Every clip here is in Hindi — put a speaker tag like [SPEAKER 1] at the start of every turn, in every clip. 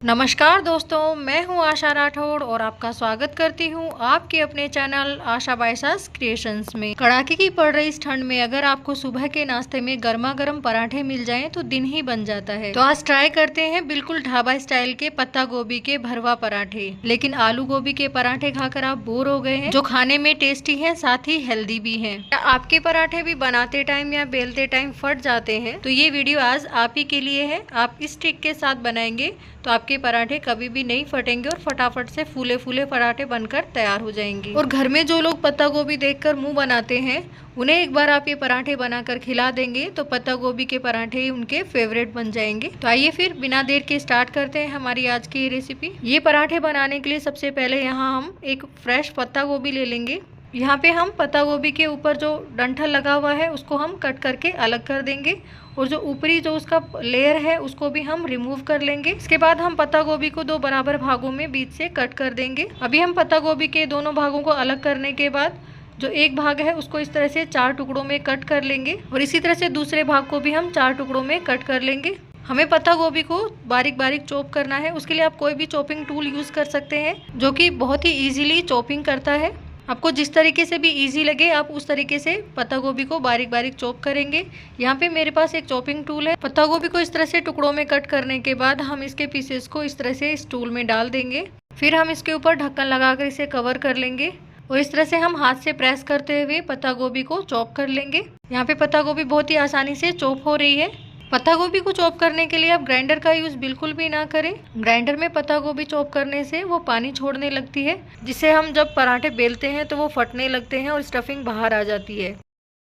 [SPEAKER 1] नमस्कार दोस्तों, मैं हूं आशा राठौड़ और आपका स्वागत करती हूं आपके अपने चैनल आशा बायसास क्रिएशंस में। कड़ाके की पड़ रही इस ठंड में अगर आपको सुबह के नाश्ते में गर्मा गर्म पराठे मिल जाएं तो दिन ही बन जाता है। तो आज ट्राई करते हैं बिल्कुल ढाबा स्टाइल के पत्ता गोभी के भरवा पराठे। लेकिन आलू गोभी के पराठे खाकर आप बोर हो गए हैं, जो खाने में टेस्टी है साथ ही हेल्दी भी है। आपके पराठे भी बनाते टाइम या बेलते टाइम फट जाते हैं तो ये वीडियो आज आप ही के लिए है। आप इस ट्रिक के साथ बनाएंगे तो आपके पराठे कभी भी नहीं फटेंगे और फटाफट से फूले फूले पराठे बनकर तैयार हो जाएंगे। और घर में जो लोग पत्ता गोभी देखकर मुंह बनाते हैं उन्हें एक बार आप ये पराठे बनाकर खिला देंगे तो पत्ता गोभी के पराठे ही उनके फेवरेट बन जाएंगे। तो आइए फिर बिना देर के स्टार्ट करते हैं हमारी आज की रेसिपी। ये पराठे बनाने के लिए सबसे पहले यहाँ हम एक फ्रेश पत्ता गोभी ले लेंगे। यहाँ पे हम पत्ता गोभी के ऊपर जो डंठल लगा हुआ है उसको हम कट करके अलग कर देंगे और जो ऊपरी जो उसका लेयर है उसको भी हम रिमूव कर लेंगे। इसके बाद हम पत्ता गोभी को 2 बराबर भागों में बीच से कट कर देंगे। अभी हम पत्ता गोभी के दोनों भागों को अलग करने के बाद जो एक भाग है उसको इस तरह से 4 टुकड़ों में कट कर लेंगे और इसी तरह से दूसरे भाग को भी हम 4 टुकड़ों में कट कर लेंगे। हमें पत्ता गोभी को बारीक बारीक चॉप करना है। उसके लिए आप कोई भी चॉपिंग टूल यूज़ कर सकते हैं जो कि बहुत ही ईजिली चॉपिंग करता है। आपको जिस तरीके से भी इजी लगे आप उस तरीके से पत्ता गोभी को बारीक बारीक चॉप करेंगे। यहाँ पे मेरे पास एक चॉपिंग टूल है। पत्ता गोभी को इस तरह से टुकड़ों में कट करने के बाद हम इसके पीसेस को इस तरह से इस टूल में डाल देंगे। फिर हम इसके ऊपर ढक्कन लगाकर इसे कवर कर लेंगे और इस तरह से हम हाथ से प्रेस करते हुए पत्ता गोभी को चॉप कर लेंगे। यहाँ पे पत्ता गोभी बहुत ही आसानी से चॉप हो रही है। पत्ता गोभी को चॉप करने के लिए आप ग्राइंडर का यूज़ बिल्कुल भी ना करें। ग्राइंडर में पत्ता गोभी चॉप करने से वो पानी छोड़ने लगती है, जिससे हम जब पराठे बेलते हैं तो वो फटने लगते हैं और स्टफिंग बाहर आ जाती है।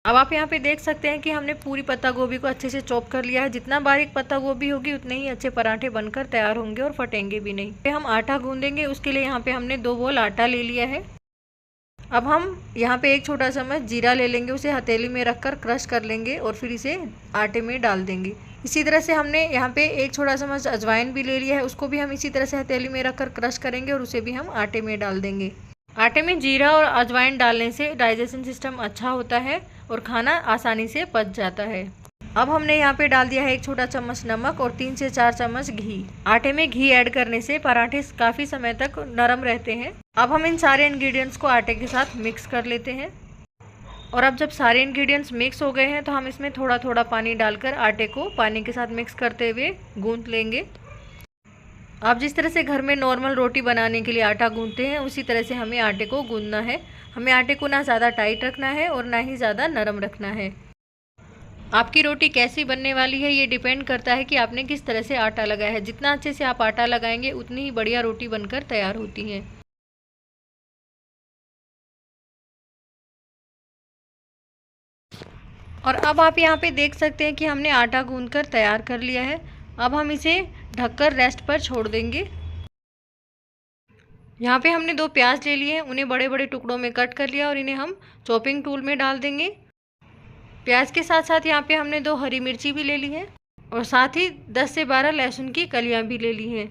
[SPEAKER 1] अब आप यहाँ पे देख सकते हैं कि हमने पूरी पत्ता गोभी को अच्छे से चॉप कर लिया है। जितना बारीक पत्ता गोभी होगी उतने ही अच्छे पराठे बनकर तैयार होंगे और फटेंगे भी नहीं। फिर हम आटा गूंदेंगे। उसके लिए यहाँ पे हमने 2 बोल आटा ले लिया है। अब हम यहाँ पे एक छोटा चम्मच जीरा ले लेंगे, उसे हथेली में रखकर क्रश कर लेंगे और फिर इसे आटे में डाल देंगे। इसी तरह से हमने यहाँ पे एक छोटा चम्मच अजवाइन भी ले लिया है, उसको भी हम इसी तरह से हथेली में रखकर क्रश करेंगे और उसे भी हम आटे में डाल देंगे। आटे में जीरा और अजवाइन डालने से डाइजेशन सिस्टम अच्छा होता है और खाना आसानी से पच जाता है। अब हमने यहाँ पे डाल दिया है एक छोटा चम्मच नमक और 3 से 4 चम्मच घी। आटे में घी ऐड करने से पराठे काफ़ी समय तक नरम रहते हैं। अब हम इन सारे इंग्रेडिएंट्स को आटे के साथ मिक्स कर लेते हैं और अब जब सारे इंग्रेडिएंट्स मिक्स हो गए हैं तो हम इसमें थोड़ा थोड़ा पानी डालकर आटे को पानी के साथ मिक्स करते हुए गूंथ लेंगे। आप जिस तरह से घर में नॉर्मल रोटी बनाने के लिए आटा गूंथते हैं उसी तरह से हमें आटे को गूंथना है। हमें आटे को ना ज़्यादा टाइट रखना है और ना ही ज़्यादा नरम रखना है। आपकी रोटी कैसी बनने वाली है ये डिपेंड करता है कि आपने किस तरह से आटा लगाया है। जितना अच्छे से आप आटा लगाएंगे उतनी ही बढ़िया रोटी बनकर तैयार होती है। और अब आप यहाँ पे देख सकते हैं कि हमने आटा गूंथकर तैयार कर लिया है। अब हम इसे ढककर रेस्ट पर छोड़ देंगे। यहाँ पे हमने 2 प्याज ले लिए हैं, उन्हें बड़े बड़े टुकड़ों में कट कर लिया और इन्हें हम चॉपिंग टूल में डाल देंगे। प्याज के साथ साथ यहाँ पे हमने 2 हरी मिर्ची भी ले ली है और साथ ही 10 से 12 लहसुन की कलियाँ भी ले ली हैं।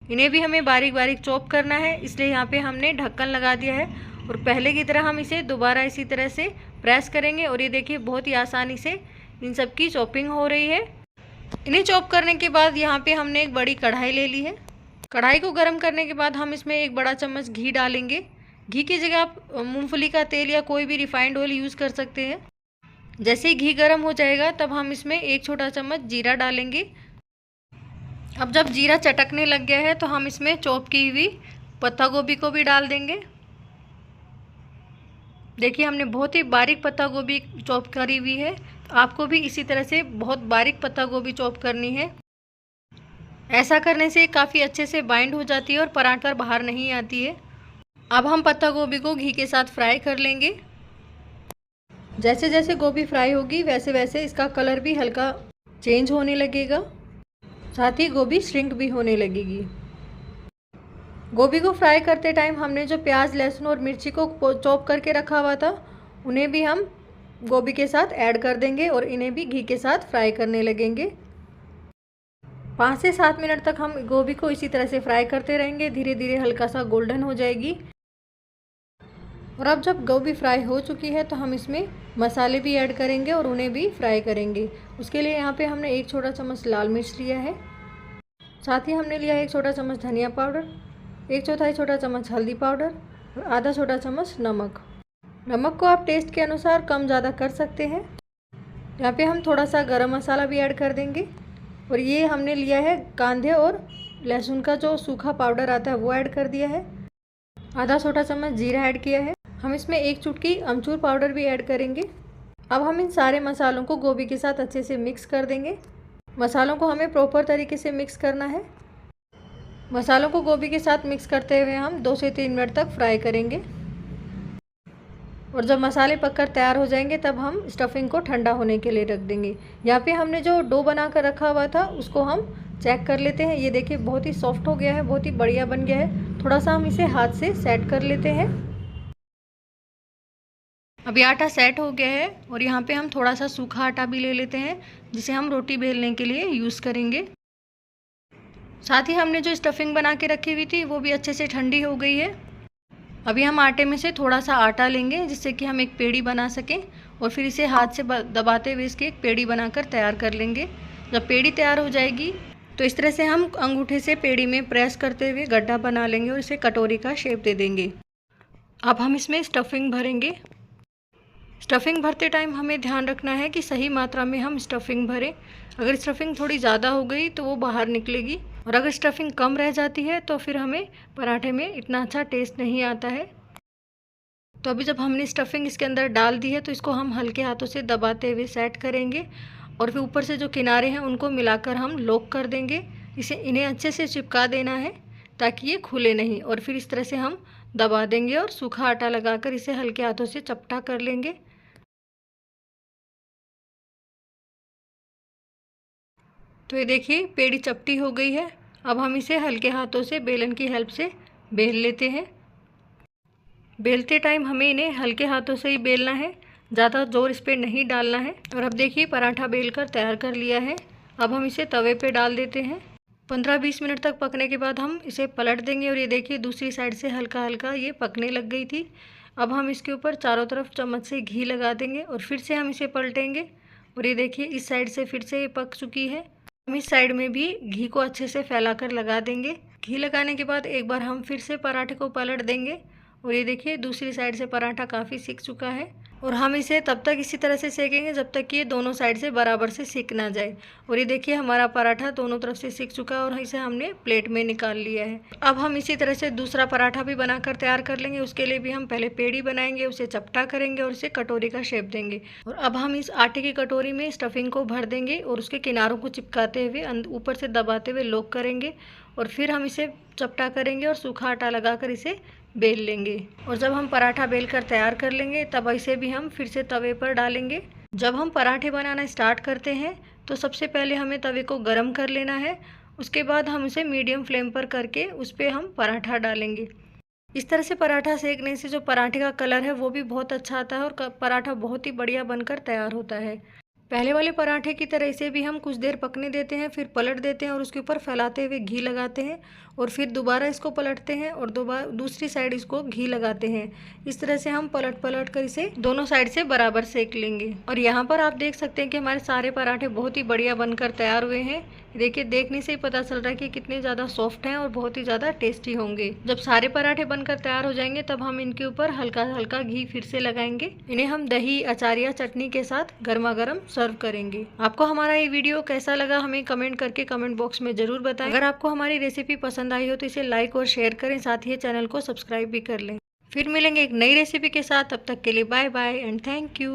[SPEAKER 1] इन्हें भी हमें बारीक बारीक चॉप करना है, इसलिए यहाँ पे हमने ढक्कन लगा दिया है और पहले की तरह हम इसे दोबारा इसी तरह से प्रेस करेंगे और ये देखिए बहुत ही आसानी से इन सब की चॉपिंग हो रही है। इन्हें चॉप करने के बाद यहाँ पे हमने एक बड़ी कढ़ाई ले ली है। कढ़ाई को गर्म करने के बाद हम इसमें 1 बड़ा चम्मच घी डालेंगे। घी की जगह आप मूंगफली का तेल या कोई भी रिफाइंड ऑयल यूज़ कर सकते हैं। जैसे ही घी गर्म हो जाएगा तब हम इसमें 1 छोटा चम्मच जीरा डालेंगे। अब जब जीरा चटकने लग गया है तो हम इसमें चॉप की हुई पत्ता गोभी को भी डाल देंगे। देखिए हमने बहुत ही बारीक पत्ता गोभी चॉप करी हुई है। आपको भी इसी तरह से बहुत बारीक पत्ता गोभी चॉप करनी है। ऐसा करने से काफ़ी अच्छे से बाइंड हो जाती है और पराठा बाहर नहीं आती है। अब हम पत्ता गोभी को घी के साथ फ्राई कर लेंगे। जैसे जैसे गोभी फ्राई होगी वैसे वैसे इसका कलर भी हल्का चेंज होने लगेगा, साथ ही गोभी श्रिंक भी होने लगेगी। गोभी को फ्राई करते टाइम हमने जो प्याज लहसुन और मिर्ची को चॉप करके रखा हुआ था उन्हें भी हम गोभी के साथ ऐड कर देंगे और इन्हें भी घी के साथ फ्राई करने लगेंगे। 5 से 7 मिनट तक हम गोभी को इसी तरह से फ्राई करते रहेंगे। धीरे धीरे हल्का सा गोल्डन हो जाएगी। और अब जब गोभी फ्राई हो चुकी है तो हम इसमें मसाले भी ऐड करेंगे और उन्हें भी फ्राई करेंगे। उसके लिए यहाँ पे हमने 1 छोटा चम्मच लाल मिर्च लिया है, साथ ही हमने लिया 1 छोटा चम्मच धनिया पाउडर, 1/4 छोटा चम्मच हल्दी पाउडर और आधा छोटा चम्मच नमक। नमक को आप टेस्ट के अनुसार कम ज़्यादा कर सकते हैं। यहाँ पे हम थोड़ा सा गरम मसाला भी ऐड कर देंगे और ये हमने लिया है कांदे और लहसुन का जो सूखा पाउडर आता है वो ऐड कर दिया है। आधा छोटा चम्मच जीरा ऐड किया है। हम इसमें 1 चुटकी अमचूर पाउडर भी ऐड करेंगे। अब हम इन सारे मसालों को गोभी के साथ अच्छे से मिक्स कर देंगे। मसालों को हमें प्रॉपर तरीके से मिक्स करना है। मसालों को गोभी के साथ मिक्स करते हुए हम 2 से 3 मिनट तक फ्राई करेंगे और जब मसाले पककर तैयार हो जाएंगे तब हम स्टफिंग को ठंडा होने के लिए रख देंगे। यहाँ पे हमने जो डो बना कर रखा हुआ था उसको हम चेक कर लेते हैं। ये देखिए बहुत ही सॉफ्ट हो गया है, बहुत ही बढ़िया बन गया है। थोड़ा सा हम इसे हाथ से सेट कर लेते हैं। अभी आटा सेट हो गया है और यहाँ पे हम थोड़ा सा सूखा आटा भी ले लेते हैं जिसे हम रोटी बेलने के लिए यूज़ करेंगे। साथ ही हमने जो स्टफिंग बना के रखी हुई थी वो भी अच्छे से ठंडी हो गई है। अभी हम आटे में से थोड़ा सा आटा लेंगे जिससे कि हम एक पेड़ी बना सकें और फिर इसे हाथ से दबाते हुए इसकी एक पेड़ी बनाकर तैयार कर लेंगे। जब पेड़ी तैयार हो जाएगी तो इस तरह से हम अंगूठे से पेड़ी में प्रेस करते हुए गड्ढा बना लेंगे और इसे कटोरी का शेप दे देंगे। अब हम इसमें स्टफिंग भरेंगे। स्टफिंग भरते टाइम हमें ध्यान रखना है कि सही मात्रा में हम स्टफिंग भरें। अगर स्टफिंग थोड़ी ज़्यादा हो गई तो वो बाहर निकलेगी और अगर स्टफिंग कम रह जाती है तो फिर हमें पराठे में इतना अच्छा टेस्ट नहीं आता है। तो अभी जब हमने स्टफिंग इसके अंदर डाल दी है तो इसको हम हल्के हाथों से दबाते हुए सेट करेंगे और फिर ऊपर से जो किनारे हैं उनको मिलाकर हम लॉक कर देंगे। इन्हें अच्छे से चिपका देना है ताकि ये खुले नहीं और फिर इस तरह से हम दबा देंगे और सूखा आटा लगाकर इसे हल्के हाथों से चपटा कर लेंगे। तो ये देखिए पेड़ी चपटी हो गई है। अब हम इसे हल्के हाथों से बेलन की हेल्प से बेल लेते हैं। बेलते टाइम हमें इन्हें हल्के हाथों से ही बेलना है, ज़्यादा जोर इस पर नहीं डालना है। और अब देखिए पराठा बेल कर तैयार कर लिया है। अब हम इसे तवे पे डाल देते हैं। 15-20 मिनट तक पकने के बाद हम इसे पलट देंगे और ये देखिए दूसरी साइड से हल्का हल्का ये पकने लग गई थी। अब हम इसके ऊपर चारों तरफ चम्मच से घी लगा देंगे और फिर से हम इसे पलटेंगे और ये देखिए इस साइड से फिर से ये पक चुकी है। हम इस साइड में भी घी को अच्छे से फैलाकर लगा देंगे। घी लगाने के बाद एक बार हम फिर से पराठे को पलट देंगे और ये देखिए दूसरी साइड से पराठा काफ़ी सिक चुका है और हम इसे तब तक इसी तरह से सेकेंगे जब तक कि ये दोनों साइड से बराबर से सिक ना जाए। और ये देखिए हमारा पराठा दोनों तरफ से सिक चुका है और इसे हमने प्लेट में निकाल लिया है। अब हम इसी तरह से दूसरा पराठा भी बनाकर तैयार कर लेंगे। उसके लिए भी हम पहले पेड़ी बनाएंगे, उसे चपटा करेंगे और इसे कटोरी का शेप देंगे। और अब हम इस आटे की कटोरी में स्टफिंग को भर देंगे और उसके किनारों को चिपकाते हुए ऊपर से दबाते हुए लॉक करेंगे और फिर हम इसे चपटा करेंगे और सूखा आटा लगाकर इसे बेल लेंगे। और जब हम पराठा बेल कर तैयार कर लेंगे तब इसे भी हम फिर से तवे पर डालेंगे। जब हम पराठे बनाना स्टार्ट करते हैं तो सबसे पहले हमें तवे को गर्म कर लेना है। उसके बाद हम उसे मीडियम फ्लेम पर करके उस पर हम पराठा डालेंगे। इस तरह से पराठा सेकने से जो पराठे का कलर है वो भी बहुत अच्छा आता है और पराठा बहुत ही बढ़िया बनकर तैयार होता है। पहले वाले पराठे की तरह इसे भी हम कुछ देर पकने देते हैं, फिर पलट देते हैं और उसके ऊपर फैलाते हुए घी लगाते हैं और फिर दोबारा इसको पलटते हैं और दूसरी साइड इसको घी लगाते हैं। इस तरह से हम पलट कर इसे दोनों साइड से बराबर सेक लेंगे। और यहाँ पर आप देख सकते हैं कि हमारे सारे पराठे बहुत ही बढ़िया बनकर तैयार हुए हैं। देखिए देखने से ही पता चल रहा है कि कितने ज़्यादा सॉफ्ट हैं और बहुत ही ज़्यादा टेस्टी होंगे। जब सारे पराठे बनकर तैयार हो जाएंगे तब हम इनके ऊपर हल्का हल्का घी फिर से लगाएंगे। इन्हें हम दही, अचार या चटनी के साथ गर्मा गर्म सर्व करेंगे। आपको हमारा ये वीडियो कैसा लगा हमें कमेंट करके कमेंट बॉक्स में ज़रूर बताएं। अगर आपको हमारी रेसिपी पसंद आई हो तो इसे लाइक और शेयर करें, साथ ही चैनल को सब्सक्राइब भी कर लें। फिर मिलेंगे एक नई रेसिपी के साथ, तब तक के लिए bye bye and thank you.